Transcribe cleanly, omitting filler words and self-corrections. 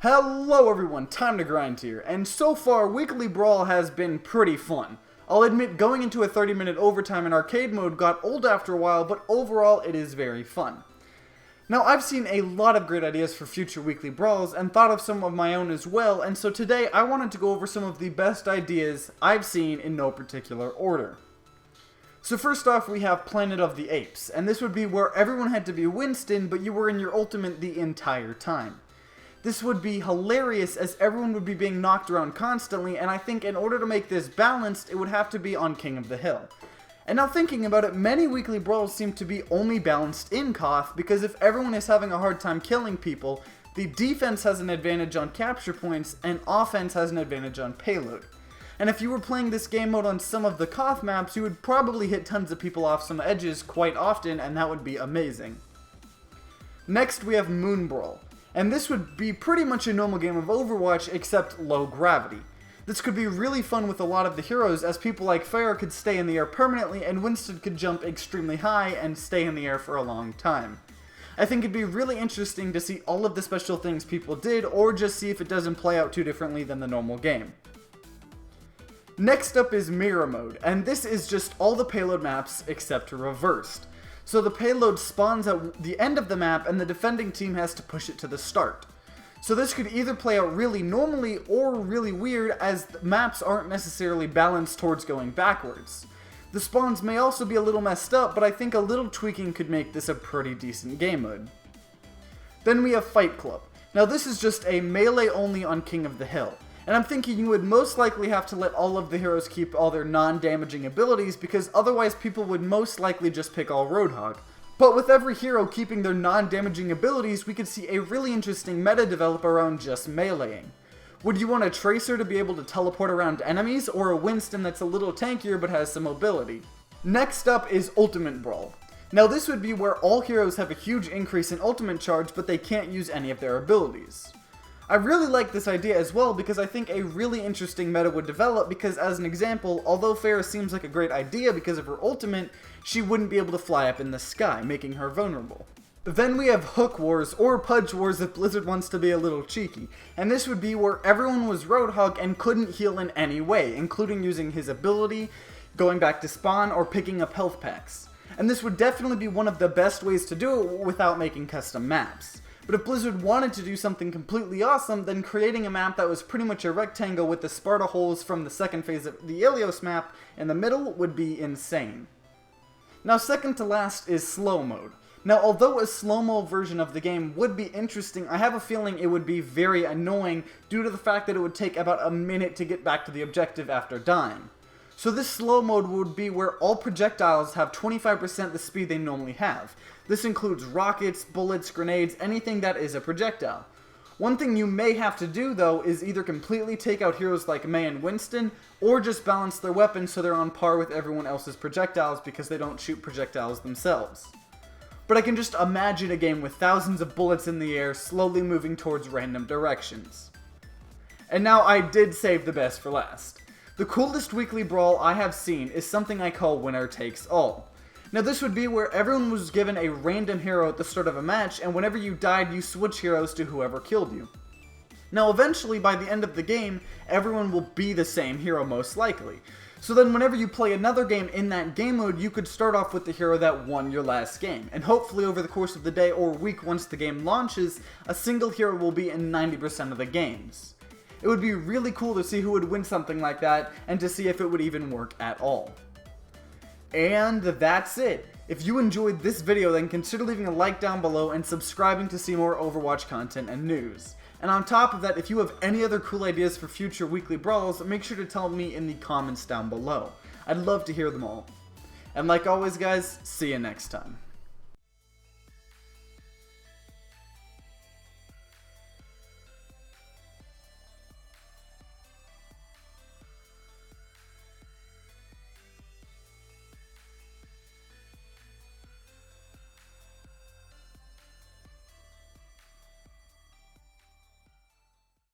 Hello everyone, TimeToGrind here, and so far Weekly Brawl has been pretty fun. I'll admit going into a 30-minute overtime in arcade mode got old after a while, but overall it is very fun. Now I've seen a lot of great ideas for future Weekly Brawls and thought of some of my own as well, and so today I wanted to go over some of the best ideas I've seen in no particular order. So first off we have Planet of the Apes, and this would be where everyone had to be Winston, but you were in your ultimate the entire time. This would be hilarious as everyone would be being knocked around constantly, and I think in order to make this balanced, it would have to be on King of the Hill. And now thinking about it, many Weekly Brawls seem to be only balanced in Koth, because if everyone is having a hard time killing people, the defense has an advantage on capture points, and offense has an advantage on payload. And if you were playing this game mode on some of the Koth maps, you would probably hit tons of people off some edges quite often, and that would be amazing. Next we have Moon Brawl. And this would be pretty much a normal game of Overwatch, except low gravity. This could be really fun with a lot of the heroes, as people like Pharah could stay in the air permanently, and Winston could jump extremely high and stay in the air for a long time. I think it'd be really interesting to see all of the special things people did, or just see if it doesn't play out too differently than the normal game. Next up is Mirror Mode, and this is just all the payload maps except reversed. So the payload spawns at the end of the map and the defending team has to push it to the start. So this could either play out really normally or really weird, as the maps aren't necessarily balanced towards going backwards. The spawns may also be a little messed up, but I think a little tweaking could make this a pretty decent game mode. Then we have Fight Club. Now this is just a melee only on King of the Hill. And I'm thinking you would most likely have to let all of the heroes keep all their non-damaging abilities, because otherwise people would most likely just pick all Roadhog. But with every hero keeping their non-damaging abilities, we could see a really interesting meta develop around just meleeing. Would you want a Tracer to be able to teleport around enemies, or a Winston that's a little tankier but has some mobility? Next up is Ultimate Brawl. Now this would be where all heroes have a huge increase in ultimate charge, but they can't use any of their abilities. I really like this idea as well, because I think a really interesting meta would develop, because as an example, although Pharah seems like a great idea because of her ultimate, she wouldn't be able to fly up in the sky, making her vulnerable. Then we have Hook Wars, or Pudge Wars if Blizzard wants to be a little cheeky, and this would be where everyone was Roadhog and couldn't heal in any way, including using his ability, going back to spawn, or picking up health packs. And this would definitely be one of the best ways to do it without making custom maps. But if Blizzard wanted to do something completely awesome, then creating a map that was pretty much a rectangle with the Sparta holes from the second phase of the Ilios map in the middle would be insane. Now second to last is Slow Mode. Now although a slow-mo version of the game would be interesting, I have a feeling it would be very annoying due to the fact that it would take about a minute to get back to the objective after dying. So this slow mode would be where all projectiles have 25% the speed they normally have. This includes rockets, bullets, grenades, anything that is a projectile. One thing you may have to do though is either completely take out heroes like Mei and Winston, or just balance their weapons so they're on par with everyone else's projectiles because they don't shoot projectiles themselves. But I can just imagine a game with thousands of bullets in the air slowly moving towards random directions. And now I did save the best for last. The coolest Weekly Brawl I have seen is something I call Winner Takes All. Now this would be where everyone was given a random hero at the start of a match, and whenever you died you switch heroes to whoever killed you. Now eventually by the end of the game, everyone will be the same hero most likely. So then whenever you play another game in that game mode, you could start off with the hero that won your last game. And hopefully over the course of the day or week once the game launches, a single hero will be in 90% of the games. It would be really cool to see who would win something like that, and to see if it would even work at all. And that's it. If you enjoyed this video, then consider leaving a like down below and subscribing to see more Overwatch content and news. And on top of that, if you have any other cool ideas for future Weekly Brawls, make sure to tell me in the comments down below. I'd love to hear them all. And like always guys, see you next time.